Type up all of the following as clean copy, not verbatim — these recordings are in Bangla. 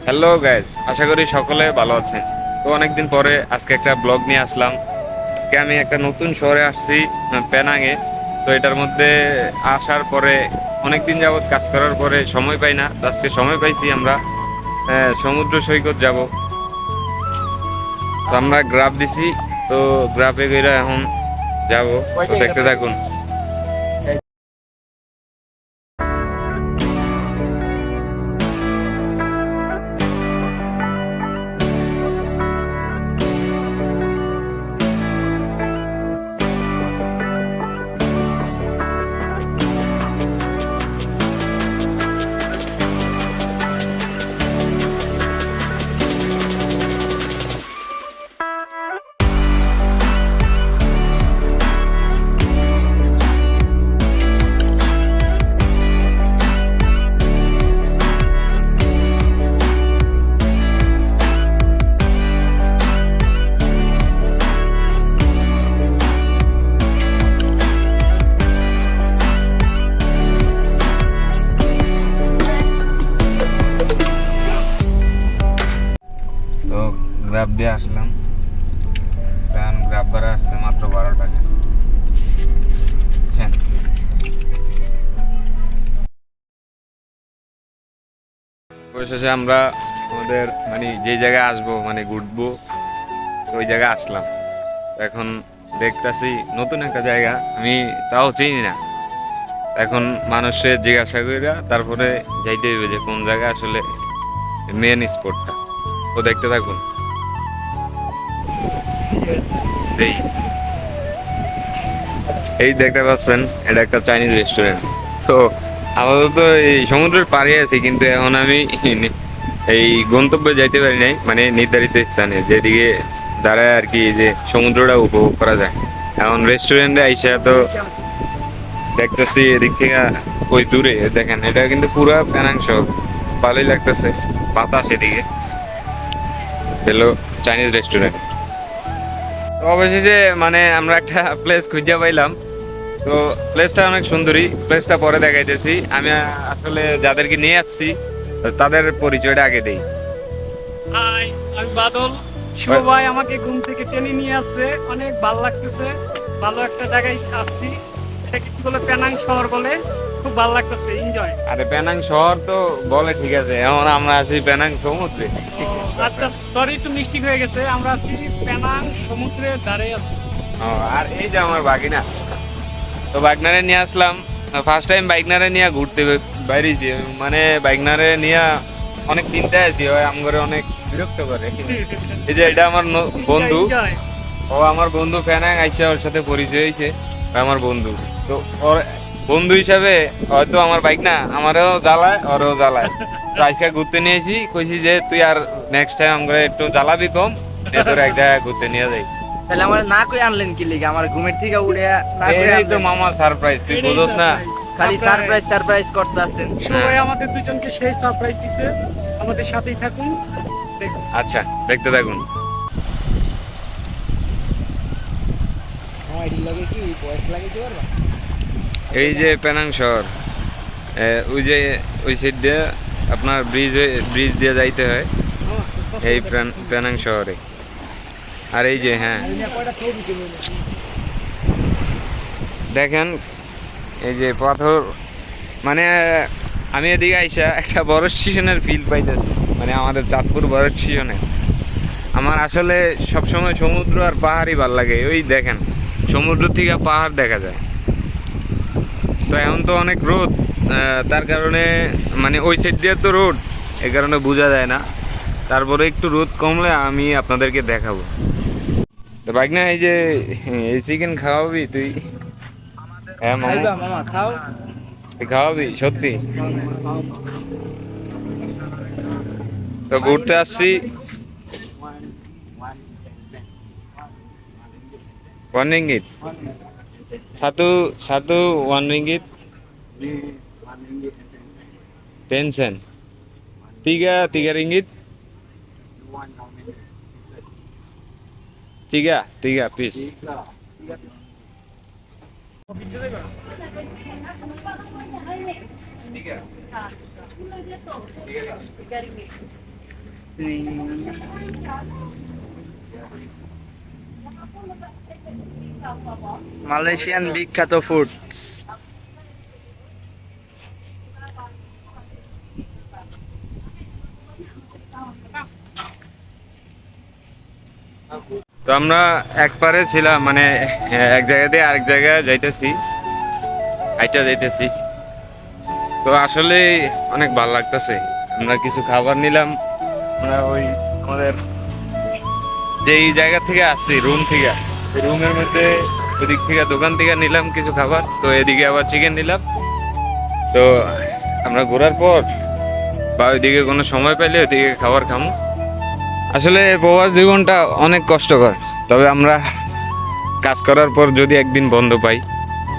হ্যালো গাইস, আশা করি সকলে ভালো আছেন। তো অনেকদিন পরে আজকে একটা ব্লগ নিয়ে আসলাম। আজকে আমি একটা নতুন শহরে আসছি, পেনাঙে। তো এটার মধ্যে আসার পরে অনেকদিন যাবৎ কাজ করার পরে সময় পাই না। তো আজকে সময় পাইছি, আমরা সমুদ্র সৈকত যাব। তো আমরা গ্রাফ দিছি, তো গ্রাফে গিয়ে এখন যাব। তো দেখতে থাকুন। তো গ্রাফ দিয়ে আসলাম, কারণ গ্রাফ ভাড়া আসছে মাত্র 12 টাকা। বুঝছেন? অবশেষে আমরা আমাদের মানে যে জায়গায় আসবো, মানে ঘুরবো, তো ওই জায়গায় আসলাম। এখন দেখতেছি নতুন একটা জায়গা, আমি তাও চিনি না। এখন মানুষের জিজ্ঞাসা কইরা তারপরে যাইতে হইবে যে কোন জায়গা আসলে মেন স্পটটা। তো দেখতে থাকুন। এই এই দেখতে পাচ্ছেন, এটা একটা চাইনিজ রেস্টুরেন্ট। তো আপাতত এই সমুদ্রের পাড়ে আছি, কিন্তু এখন আমি এই গন্তব্যে যাইতে পারি নাই, মানে নির্ধারিত স্থানে যেদিকে দাঁড়ায় আর কি, যে সমুদ্রটা উপভোগ করা যায়। এখন রেস্টুরেন্টে আইসা তো দেখতেছি এদিক থেকে ওই দূরে দেখেন, এটা কিন্তু পুরা পেনাং শহর। ভালোই লাগতেছে, বাতাস এদিকে। Hello, Chinese restaurant. তো অবশেষে মানে আমরা একটা প্লেস খুঁজে পাইলাম। তো প্লেসটা অনেক সুন্দরী, প্লেসটা পরে দেখাইতেছি। আমি আসলে যাদেরকে নিয়ে আসছি তাদের পরিচয়টা আগে দেই। হাই, আমি বাদল। শুভ ভাই আমাকে ঘুম থেকে টেনে নিয়ে আসছে, অনেক ভালো লাগতেছে। ভালো একটা জায়গায় আসছি, এটাকে কি বলে, পেনাং শহর বলে। খুব ভালো লাগতেছে, এনজয়। আরে পেনাং শহর তো বলে, ঠিক আছে, এখন আমরা আছি পেনাং সমুদ্রে। আচ্ছা, সরি, একটু মিস্টেক হয়ে গেছে। আমরা আছি পেনাং সমুদ্রের ধারে আছি। ও, আর এই যে আমার বাগিনা, তো বাইকনারে নিয়ে আসলাম। ফার্স্ট টাইম বাইকনারে নিয়ে ঘুরতে বাইরেছি, মানে বাইকনারে নিয়ে অনেক চিন্তায় আছি, হয় আমগরে অনেক বিরক্ত করে। এই যে এটা আমার বন্ধু, Enjoy. ও আমার বন্ধু পেনাং আইসা, ওর সাথে পরিচয় হয়েছে। আমার বন্ধু, তো ওর বন্ধু হিসাবে হয়তো আমার বাইক না আমারও জ্বালায়, ওরও জ্বালায়। তো আজকে ঘুরতে নিয়েছি, কইছি যে তুই আর নেক্সট টাইম আমরা একটু জ্বালাবি কম, দিয়ে তোর এক জায়গায় ঘুরতে নিয়ে যাই। তাহলে আমার না কই আনলেন কি লিগে? আমার ঘুমের থেকে উড়ে না কই এই তো আনলেন? মামা সারপ্রাইজ, তুই এটাই বুঝোস না? surprise. খালি Surprise. সারপ্রাইজ করতে আছেন। শুভ ভাই আমাদের দুজনকে সেই সারপ্রাইজ দিছে। আমাদের সাথেই থাকুন, দেখুন। আচ্ছা, দেখতে থাকুন। এই যে পেনাং শহর, ওই যে ওই সাইড দিয়ে আপনার ব্রিজ দিয়ে যাইতে হয় এই পেনাং শহরে। আর এই যে, হ্যাঁ দেখেন, এই যে পাথর, মানে আমি এদিকে আইসা একটা বড় স্টেশনের ফিল পাইতেছি, মানে আমাদের চাঁদপুর বড় স্টেশনে। আমার আসলে সবসময় সমুদ্র আর পাহাড়ই ভাল লাগে। ওই দেখেন, সমুদ্র থেকে পাহাড় দেখা যায়। তো এখন তো অনেক রোদ, তার কারণে মানে ওই সাইড দিয়ে তো রোদ, এই কারণে বোঝা যায় না। তারপরে একটু রোদ কমলে আমি আপনাদেরকে দেখাবো। তো বাইক না, এই যে এই চিকেন খাওয়াবি তুই? হ্যাঁ মামা, খাইবা মামা, খাও। তুই খাওয়াবি সত্যি? তো ঘুরতে আসছি, 1 ringgit. Satu 1 ringgit. 10 sen. Tiga ringgit. Tiga piece. Malaysian বিখ্যাত ফুড। তো আমরা একবারে ছিলাম মানে এক জায়গা দিয়ে আরেক জায়গায় যাইতেছি, যাইতেছি। তো আসলে অনেক ভালো লাগতেছে। আমরা কিছু খাবার নিলাম, আমরা ওই আমাদের যেই জায়গা থেকে আসছি রুম থেকে, রুমের মধ্যে ওদিক থেকে দোকান থেকে নিলাম কিছু খাবার। তো এদিকে আবার চিকেন নিলাম। তো আমরা ঘোরার পর বা ওইদিকে কোনো সময় পাইলে ওইদিকে খাবার খামো। আসলে প্রবাস জীবনটা অনেক কষ্টকর, তবে আমরা কাজ করার পর যদি একদিন বন্ধ পাই,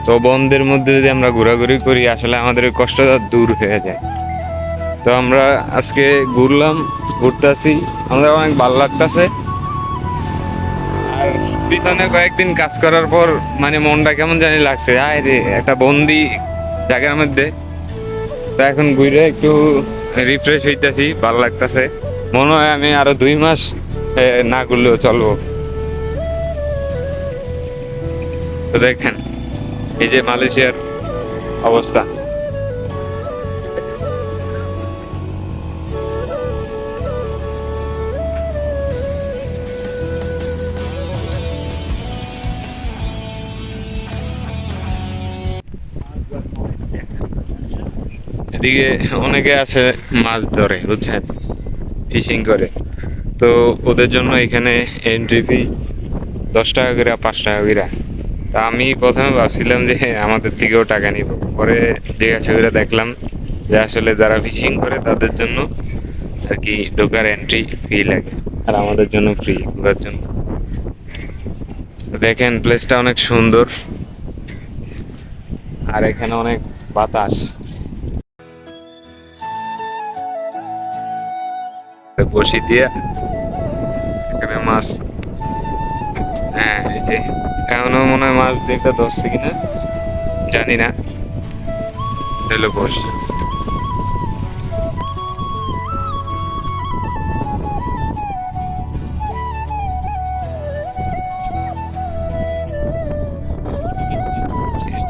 তো বন্ধের মধ্যে যদি আমরা ঘোরাঘুরি করি আসলে আমাদের ওই কষ্টটা দূর হয়ে যায়। তো আমরা আজকে ঘুরতে আসি, আমাদের অনেক ভালো লাগতেছে। আর পিছনে কয়েকদিন কাজ করার পর মানে মনটা কেমন জানি লাগছে, আয় রে একটা বন্দি জায়গার মধ্যে। তো এখন ঘুরে একটু রিফ্রেশ হইতেছি, ভালো লাগতেছে। মনে হয় আমি আরো 2 মাস না ঘুরলেও চলবো। তো দেখেন এই যে মালয়েশিয়ার অবস্থা। এদিকে অনেকে আছে মাছ ধরে, বুঝছেন, ফিশিং করে। তো ওদের জন্য এখানে এন্ট্রি ফি 10 টাকা করে, 5 টাকা করে। তা আমি প্রথমে ভাবছিলাম যে আমাদের থেকেও টাকা নিব, পরে জিজ্ঞাসা করে দেখলাম যে আসলে যারা ফিশিং করে তাদের জন্য আর কি ঢোকার এন্ট্রি ফি লাগে, আর আমাদের জন্য ফ্রি ঘোরার জন্য। দেখেন প্লেসটা অনেক সুন্দর, আর এখানে অনেক বাতাস। বসি দিয়ে এখানে মাছ, হ্যাঁ এই যে এখনো মনে হয় মাছ 2টা ধরছে কিনা জানি না। হলো বসি।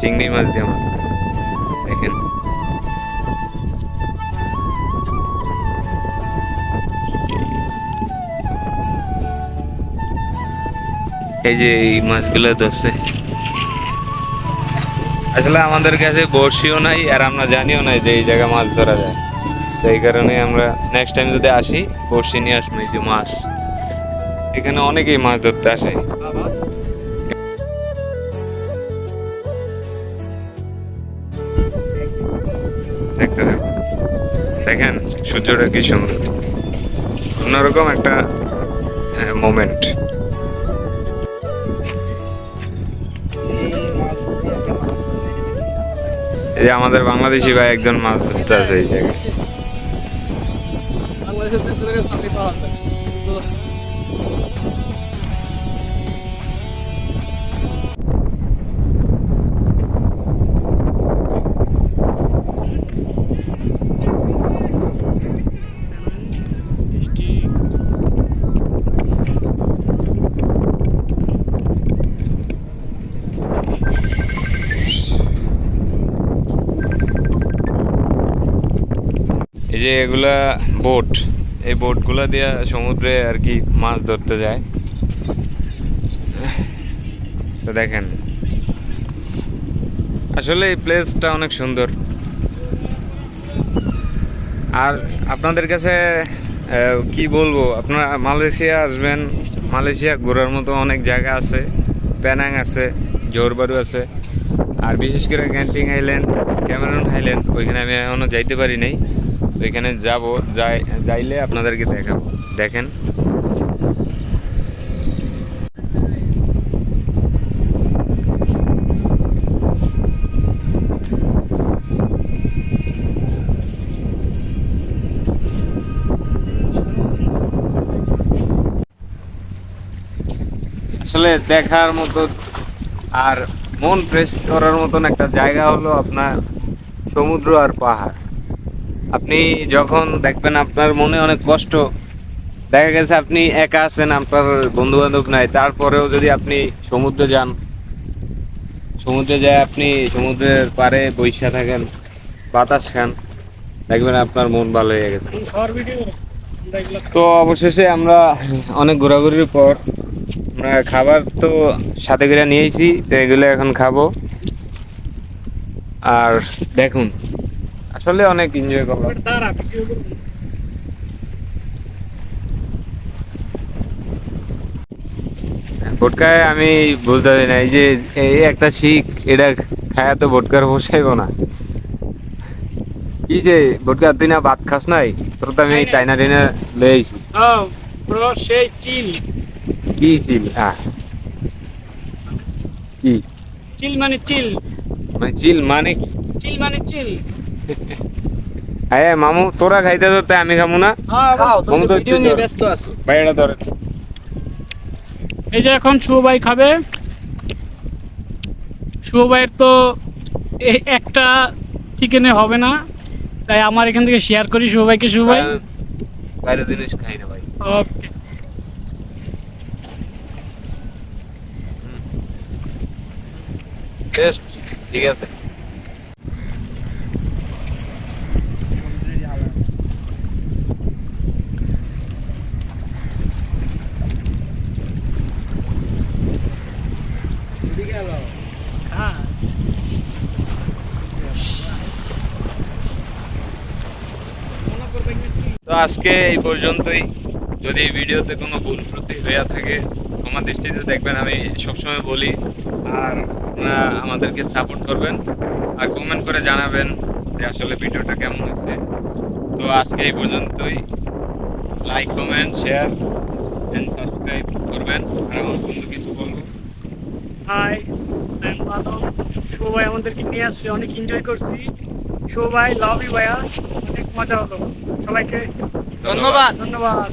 চিংড়ি মাছ দিয়ে মাছ দেখেন। এই যে এই মাছগুলো ধরছে। আসলে আমাদের কাছে বড়শিও নাই, আর আমরা জানিও না যে এই জায়গায় মাছ ধরা যায়। তো এই কারণে আমরা নেক্সট টাইম যদি আসি বড়শি নিয়ে আসবো। এই যে মাছ, এখানে অনেকেই মাছ ধরতে আসে। দেখতে থাকুন, দেখেন সূর্যটা কি সুন্দর, অন্যরকম একটা মোমেন্ট। এই যে আমাদের বাংলাদেশি ভাই একজন মাছ ধরতে আছে এই জায়গায়। এই যে এগুলা বোট, এই বোটগুলা দিয়ে সমুদ্রে আর কি মাছ ধরতে যায়। তো দেখেন আসলে এই প্লেসটা অনেক সুন্দর। আর আপনাদের কাছে কি বলবো, আপনারা মালয়েশিয়া আসবেন, মালয়েশিয়া ঘোরার মতো অনেক জায়গা আছে। পেনাং আছে, জোহরবারু আছে, আর বিশেষ করে গ্যান্টিং আইল্যান্ড, ক্যামেরন আইল্যান্ড, ওইখানে আমি এখনও যাইতে পারি নাই। ওইখানে যাবো, যাইলে আপনাদেরকে দেখাবো। দেখেন আসলে দেখার মতো আর মন ফ্রেশ করার মতন একটা জায়গা হলো আপনার সমুদ্র আর পাহাড়। আপনি যখন দেখবেন আপনার মনে অনেক কষ্ট, দেখা গেছে আপনি একা আছেন, আপনার বন্ধু বান্ধব নাই, তারপরেও যদি আপনি সমুদ্রে যান, সমুদ্রে যায় আপনি সমুদ্রের পাড়ে বইসা থাকেন, বাতাস খান, দেখবেন আপনার মন ভালো হয়ে গেছে। খাওয়ার ভিডিও দেখলাম। তো অবশেষে আমরা অনেক ঘোরাঘুরির পর আমরা খাবার তো সাথে করে নিয়েছি, তো এগুলো এখন খাবো। আর দেখুন আসলে অনেক এনজয় করলাম। দাঁড়া ভিডিও করবো। ভোটকায় আমি বলতে পারি না, এই যে এই একটা শিখ, এটা খায়া তো ভোটকার বসাইব না। কি যে ভোটকা, তুই না ভাত খাস নাই? তোর তো আমি টাইনা টাইনা লয়ে আইছি। ব্রো সেই চিল। কি ছিল? কি চিল মানে চিল। মানে চিল মানে কি? চিল মানে চিল। হ্যাঁ মামু, তোরা খাইতে তো তাই আমি খামু না? খাও, বন্ধু, তুমি ভিডিও তুই নিয়ে ধর। ব্যস্ত আছো। ভাই এটা ধর। এই যে এখন শুভ ভাই খাবে। শুভ ভাইয়ের তো এই একটা চিকেনে হবে না, তাই আমার এখান থেকে শেয়ার করি শুভ ভাইকে। শুভ ভাই বাইরে জিনিস খাই না ভাই। ওকে। টেস্ট ঠিক আছে। হ্যাঁ তো আজকে এই পর্যন্তই। যদি ভিডিওতে কোনো ভুল ত্রুটি হয়ে থাকে ক্ষমা দৃষ্টিতে দেখবেন, আমি সবসময় বলি। আর আপনারা আমাদেরকে সাপোর্ট করবেন আর কমেন্ট করে জানাবেন যে আসলে ভিডিওটা কেমন হয়েছে। তো আজকে এই পর্যন্তই। Like, comment, share and subscribe করবেন। আর আমার বন্ধু কিছু বলবো। হাই, বাদল। শুভ ভাই আমাদেরকে নিয়ে আসছে, অনেক এনজয় করছি। শুভ ভাই লাভ ইউ ভাইয়া, অনেক মজা হলো। সবাইকে ধন্যবাদ। ধন্যবাদ।